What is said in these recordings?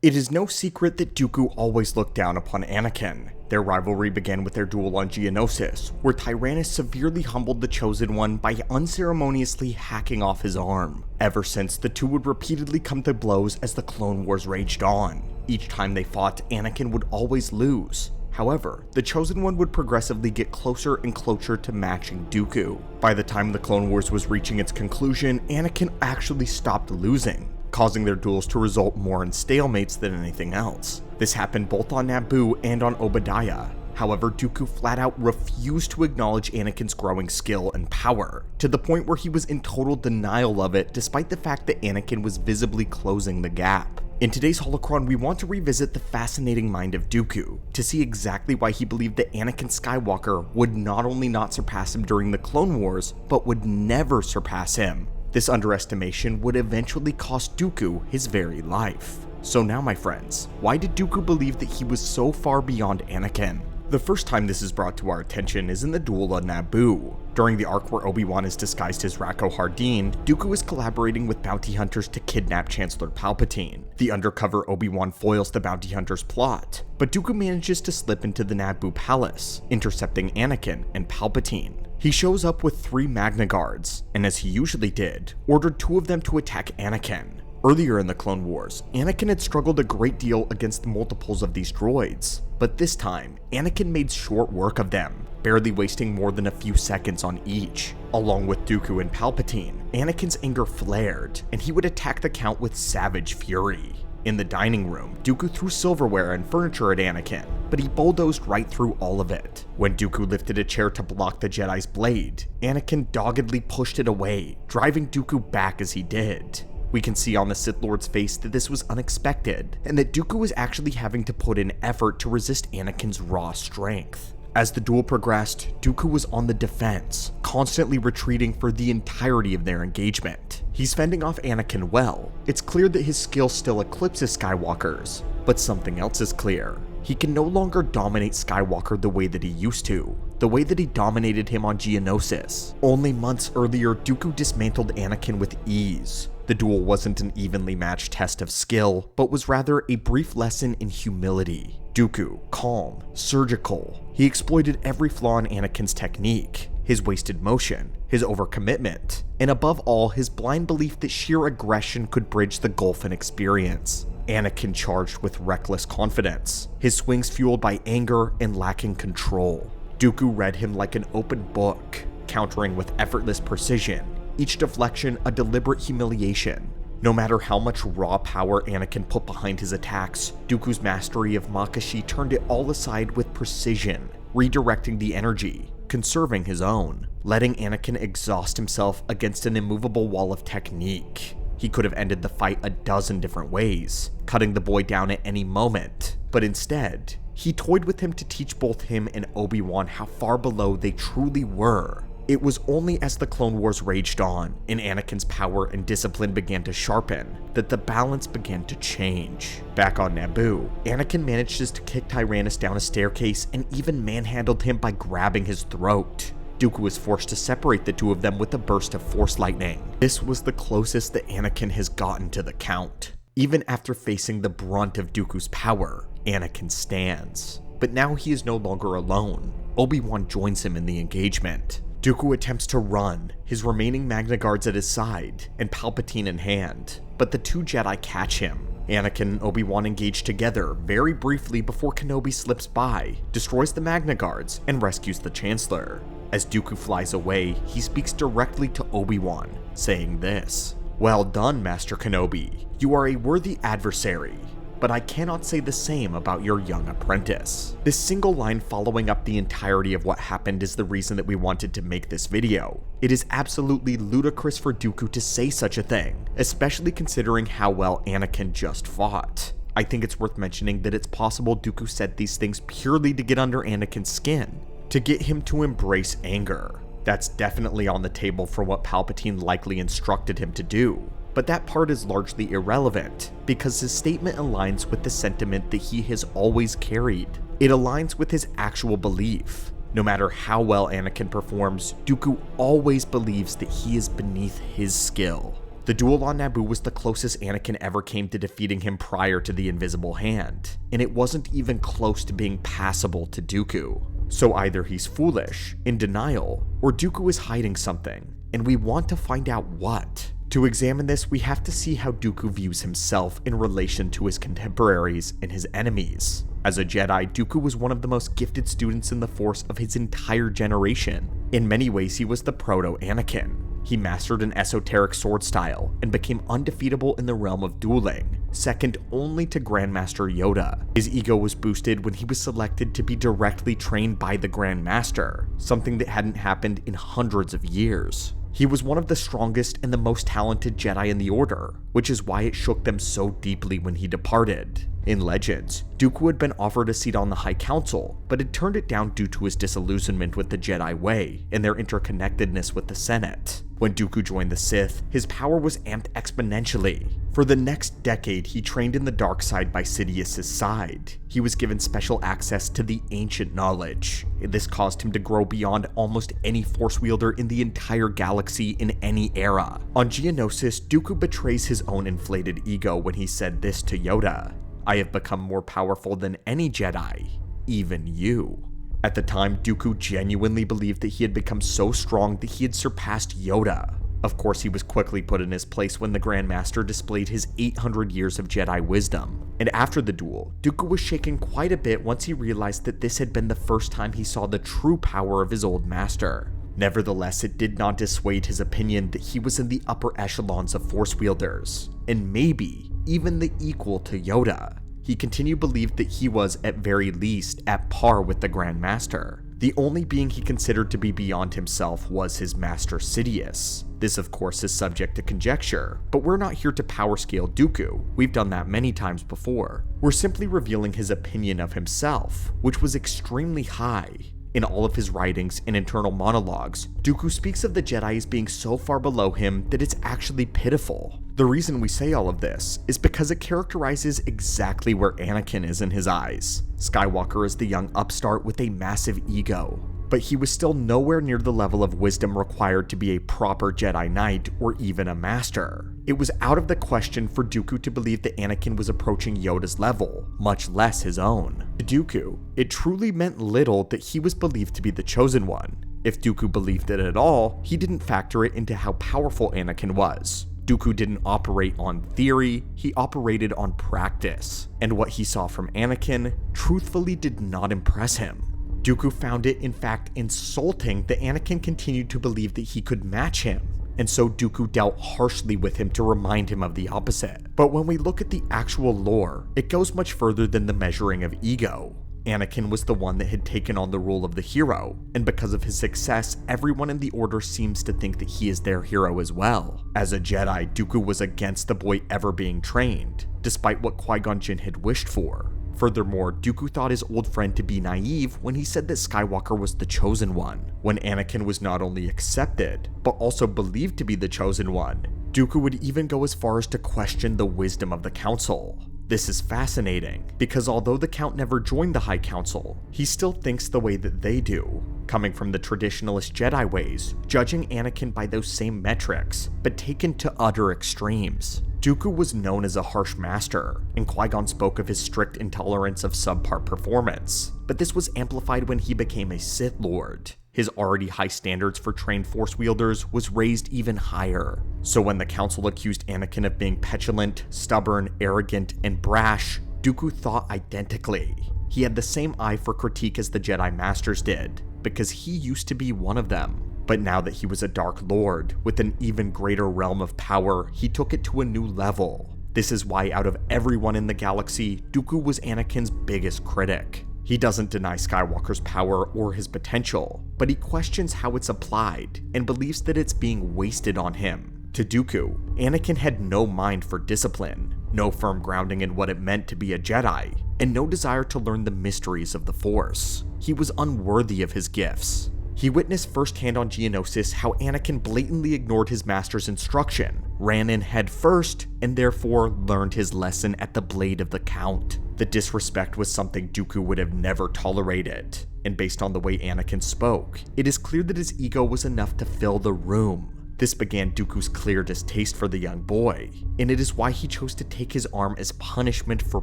It is no secret that Dooku always looked down upon Anakin. Their rivalry began with their duel on Geonosis, where Tyrannus severely humbled the Chosen One by unceremoniously hacking off his arm. Ever since, the two would repeatedly come to blows as the Clone Wars raged on. Each time they fought, Anakin would always lose. However, the Chosen One would progressively get closer and closer to matching Dooku. By the time the Clone Wars was reaching its conclusion, Anakin actually stopped losing, causing their duels to result more in stalemates than anything else. This happened both on Naboo and on Obadiah. However, Dooku flat out refused to acknowledge Anakin's growing skill and power, to the point where he was in total denial of it despite the fact that Anakin was visibly closing the gap. In today's holocron, we want to revisit the fascinating mind of Dooku, to see exactly why he believed that Anakin Skywalker would not only not surpass him during the Clone Wars, but would never surpass him. This underestimation would eventually cost Dooku his very life. So now, my friends, why did Dooku believe that he was so far beyond Anakin? The first time this is brought to our attention is in the duel on Naboo. During the arc where Obi-Wan is disguised as Rako Hardeen, Dooku is collaborating with bounty hunters to kidnap Chancellor Palpatine. The undercover Obi-Wan foils the bounty hunters' plot, but Dooku manages to slip into the Naboo palace, intercepting Anakin and Palpatine. He shows up with 3 Magna Guards, and as he usually did, ordered 2 of them to attack Anakin. Earlier in the Clone Wars, Anakin had struggled a great deal against multiples of these droids, but this time, Anakin made short work of them, barely wasting more than a few seconds on each. Along with Dooku and Palpatine, Anakin's anger flared, and he would attack the Count with savage fury. In the dining room, Dooku threw silverware and furniture at Anakin, but he bulldozed right through all of it. When Dooku lifted a chair to block the Jedi's blade, Anakin doggedly pushed it away, driving Dooku back as he did. We can see on the Sith Lord's face that this was unexpected, and that Dooku was actually having to put in effort to resist Anakin's raw strength. As the duel progressed, Dooku was on the defense, constantly retreating for the entirety of their engagement. He's fending off Anakin well. It's clear that his skill still eclipses Skywalker's, but something else is clear. He can no longer dominate Skywalker the way that he used to, the way that he dominated him on Geonosis. Only months earlier, Dooku dismantled Anakin with ease. The duel wasn't an evenly matched test of skill, but was rather a brief lesson in humility. Dooku, calm, surgical, he exploited every flaw in Anakin's technique, his wasted motion, his overcommitment, and above all, his blind belief that sheer aggression could bridge the gulf in experience. Anakin charged with reckless confidence, his swings fueled by anger and lacking control. Dooku read him like an open book, countering with effortless precision, each deflection a deliberate humiliation. No matter how much raw power Anakin put behind his attacks, Dooku's mastery of Makashi turned it all aside with precision, redirecting the energy, conserving his own, letting Anakin exhaust himself against an immovable wall of technique. He could have ended the fight a dozen different ways, cutting the boy down at any moment, but instead, he toyed with him to teach both him and Obi-Wan how far below they truly were. It was only as the Clone Wars raged on, and Anakin's power and discipline began to sharpen, that the balance began to change. Back on Naboo, Anakin manages to kick Tyrannus down a staircase and even manhandled him by grabbing his throat. Dooku was forced to separate the two of them with a burst of Force lightning. This was the closest that Anakin has gotten to the Count. Even after facing the brunt of Dooku's power, Anakin stands. But now he is no longer alone. Obi-Wan joins him in the engagement. Dooku attempts to run, his remaining Magna Guards at his side, and Palpatine in hand, but the 2 Jedi catch him. Anakin and Obi-Wan engage together very briefly before Kenobi slips by, destroys the Magna Guards, and rescues the Chancellor. As Dooku flies away, he speaks directly to Obi-Wan, saying this: "Well done, Master Kenobi. You are a worthy adversary, but I cannot say the same about your young apprentice." This single line following up the entirety of what happened is the reason that we wanted to make this video. It is absolutely ludicrous for Dooku to say such a thing, especially considering how well Anakin just fought. I think it's worth mentioning that it's possible Dooku said these things purely to get under Anakin's skin, to get him to embrace anger. That's definitely on the table for what Palpatine likely instructed him to do. But that part is largely irrelevant, because his statement aligns with the sentiment that he has always carried. It aligns with his actual belief. No matter how well Anakin performs, Dooku always believes that he is beneath his skill. The The duel on Naboo was the closest Anakin ever came to defeating him prior to the Invisible Hand, and it wasn't even close to being passable to Dooku. So either he's foolish, in denial, or Dooku is hiding something, and we want to find out what. To examine this, we have to see how Dooku views himself in relation to his contemporaries and his enemies. As a Jedi, Dooku was one of the most gifted students in the Force of his entire generation. In many ways, he was the proto-Anakin. He mastered an esoteric sword style and became undefeatable in the realm of dueling, second only to Grandmaster Yoda. His ego was boosted when he was selected to be directly trained by the Grandmaster, something that hadn't happened in hundreds of years. He was one of the strongest and the most talented Jedi in the Order, which is why it shook them so deeply when he departed. In Legends, Dooku had been offered a seat on the High Council, but had turned it down due to his disillusionment with the Jedi way and their interconnectedness with the Senate. When Dooku joined the Sith, his power was amped exponentially. For the next decade, he trained in the dark side by Sidious's side. He was given special access to the ancient knowledge. This caused him to grow beyond almost any Force wielder in the entire galaxy in any era. On Geonosis, Dooku betrays his own inflated ego when he said this to Yoda: "I have become more powerful than any Jedi, even you." At the time, Dooku genuinely believed that he had become so strong that he had surpassed Yoda. Of course, he was quickly put in his place when the Grandmaster displayed his 800 years of Jedi wisdom. And after the duel, Dooku was shaken quite a bit once he realized that this had been the first time he saw the true power of his old master. Nevertheless, it did not dissuade his opinion that he was in the upper echelons of Force wielders, and maybe even the equal to Yoda. He continued to believe that he was, at very least, at par with the Grand Master. The only being he considered to be beyond himself was his master Sidious. This of course is subject to conjecture, but we're not here to power scale Dooku. We've done that many times before. We're simply revealing his opinion of himself, which was extremely high. In all of his writings and internal monologues, Dooku speaks of the Jedi as being so far below him that it's actually pitiful. The reason we say all of this is because it characterizes exactly where Anakin is in his eyes. Skywalker is the young upstart with a massive ego, but he was still nowhere near the level of wisdom required to be a proper Jedi Knight or even a master. It was out of the question for Dooku to believe that Anakin was approaching Yoda's level, much less his own. To Dooku, it truly meant little that he was believed to be the chosen one. If Dooku believed it at all, he didn't factor it into how powerful Anakin was. Dooku didn't operate on theory, he operated on practice. And what he saw from Anakin truthfully did not impress him. Dooku found it, in fact, insulting that Anakin continued to believe that he could match him, and so Dooku dealt harshly with him to remind him of the opposite. But when we look at the actual lore, it goes much further than the measuring of ego. Anakin was the one that had taken on the role of the hero, and because of his success, everyone in the Order seems to think that he is their hero as well. As a Jedi, Dooku was against the boy ever being trained, despite what Qui-Gon Jinn had wished for. Furthermore, Dooku thought his old friend to be naive when he said that Skywalker was the chosen one, when Anakin was not only accepted, but also believed to be the chosen one. Dooku would even go as far as to question the wisdom of the Council. This is fascinating, because although the Count never joined the High Council, he still thinks the way that they do, coming from the traditionalist Jedi ways, judging Anakin by those same metrics, but taken to utter extremes. Dooku was known as a harsh master, and Qui-Gon spoke of his strict intolerance of subpar performance, but this was amplified when he became a Sith Lord. His already high standards for trained Force wielders was raised even higher. So when the Council accused Anakin of being petulant, stubborn, arrogant, and brash, Dooku thought identically. He had the same eye for critique as the Jedi Masters did, because he used to be one of them. But now that he was a Dark Lord, with an even greater realm of power, he took it to a new level. This is why out of everyone in the galaxy, Dooku was Anakin's biggest critic. He doesn't deny Skywalker's power or his potential, but he questions how it's applied, and believes that it's being wasted on him. To Dooku, Anakin had no mind for discipline, no firm grounding in what it meant to be a Jedi, and no desire to learn the mysteries of the Force. He was unworthy of his gifts. He witnessed firsthand on Geonosis how Anakin blatantly ignored his master's instruction, ran in head first, and therefore learned his lesson at the blade of the Count. The disrespect was something Dooku would have never tolerated, and based on the way Anakin spoke, it is clear that his ego was enough to fill the room. This began Dooku's clear distaste for the young boy, and it is why he chose to take his arm as punishment for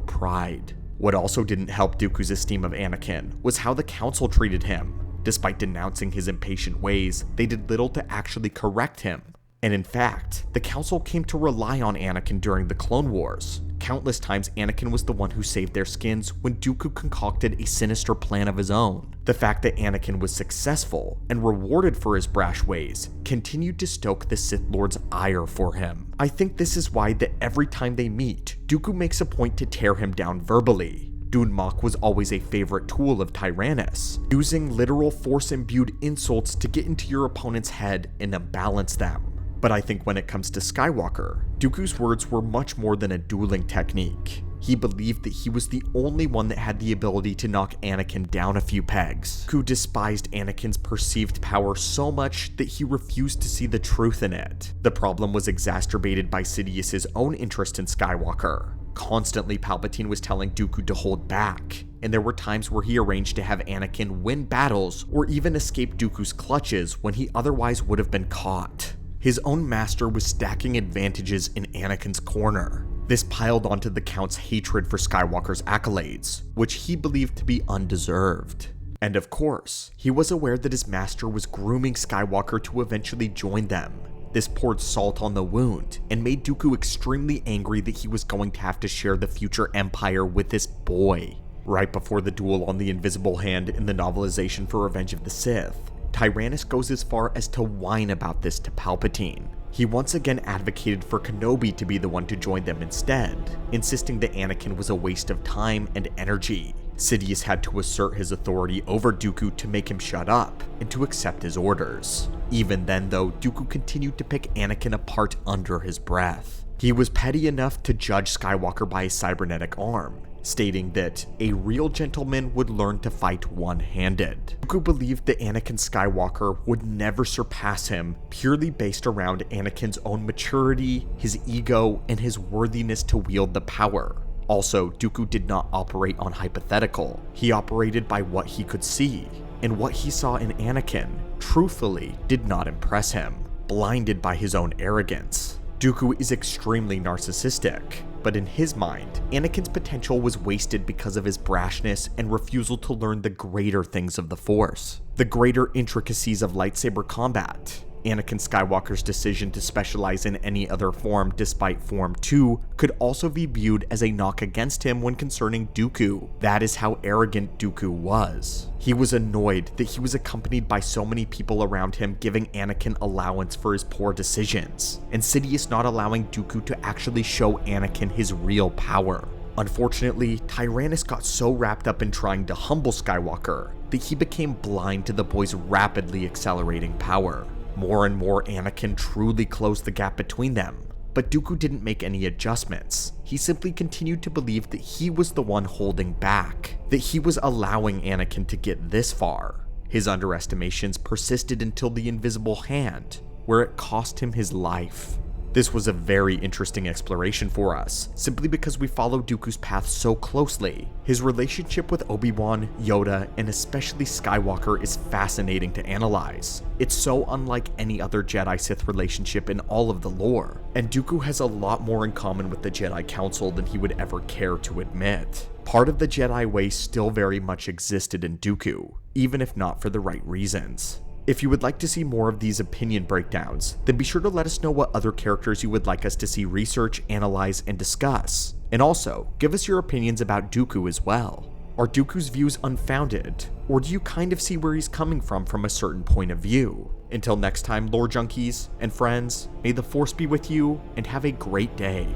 pride. What also didn't help Dooku's esteem of Anakin was how the Council treated him. Despite denouncing his impatient ways, they did little to actually correct him. And in fact, the Council came to rely on Anakin during the Clone Wars. Countless times Anakin was the one who saved their skins when Dooku concocted a sinister plan of his own. The fact that Anakin was successful and rewarded for his brash ways continued to stoke the Sith Lord's ire for him. I think this is why that every time they meet, Dooku makes a point to tear him down verbally. Dun Mok was always a favorite tool of Tyrannus, using literal force-imbued insults to get into your opponent's head and unbalance them. But I think when it comes to Skywalker, Dooku's words were much more than a dueling technique. He believed that he was the only one that had the ability to knock Anakin down a few pegs. Dooku despised Anakin's perceived power so much that he refused to see the truth in it. The problem was exacerbated by Sidious's own interest in Skywalker. Constantly, Palpatine was telling Dooku to hold back, and there were times where he arranged to have Anakin win battles or even escape Dooku's clutches when he otherwise would have been caught. His own master was stacking advantages in Anakin's corner. This piled onto the Count's hatred for Skywalker's accolades, which he believed to be undeserved. And of course, he was aware that his master was grooming Skywalker to eventually join them. This poured salt on the wound and made Dooku extremely angry that he was going to have to share the future empire with this boy. Right before the duel on the Invisible Hand in the novelization for Revenge of the Sith, Tyrannus goes as far as to whine about this to Palpatine. He once again advocated for Kenobi to be the one to join them instead, insisting that Anakin was a waste of time and energy. Sidious had to assert his authority over Dooku to make him shut up and to accept his orders. Even then though, Dooku continued to pick Anakin apart under his breath. He was petty enough to judge Skywalker by his cybernetic arm, stating that a real gentleman would learn to fight one-handed. Dooku believed that Anakin Skywalker would never surpass him purely based around Anakin's own maturity, his ego, and his worthiness to wield the power. Also, Dooku did not operate on hypothetical. He operated by what he could see, and what he saw in Anakin, truthfully, did not impress him, blinded by his own arrogance. Dooku is extremely narcissistic, but in his mind, Anakin's potential was wasted because of his brashness and refusal to learn the greater things of the Force, the greater intricacies of lightsaber combat. Anakin Skywalker's decision to specialize in any other form despite Form 2 could also be viewed as a knock against him when concerning Dooku. That is how arrogant Dooku was. He was annoyed that he was accompanied by so many people around him giving Anakin allowance for his poor decisions, and Sidious not allowing Dooku to actually show Anakin his real power. Unfortunately, Tyrannus got so wrapped up in trying to humble Skywalker that he became blind to the boy's rapidly accelerating power. More and more, Anakin truly closed the gap between them, but Dooku didn't make any adjustments. He simply continued to believe that he was the one holding back, that he was allowing Anakin to get this far. His underestimations persisted until the Invisible Hand, where it cost him his life. This was a very interesting exploration for us, simply because we follow Dooku's path so closely. His relationship with Obi-Wan, Yoda, and especially Skywalker is fascinating to analyze. It's so unlike any other Jedi-Sith relationship in all of the lore, and Dooku has a lot more in common with the Jedi Council than he would ever care to admit. Part of the Jedi way still very much existed in Dooku, even if not for the right reasons. If you would like to see more of these opinion breakdowns, then be sure to let us know what other characters you would like us to see research, analyze, and discuss. And also, give us your opinions about Dooku as well. Are Dooku's views unfounded, or do you kind of see where he's coming from a certain point of view? Until next time, lore junkies and friends, may the Force be with you, and have a great day.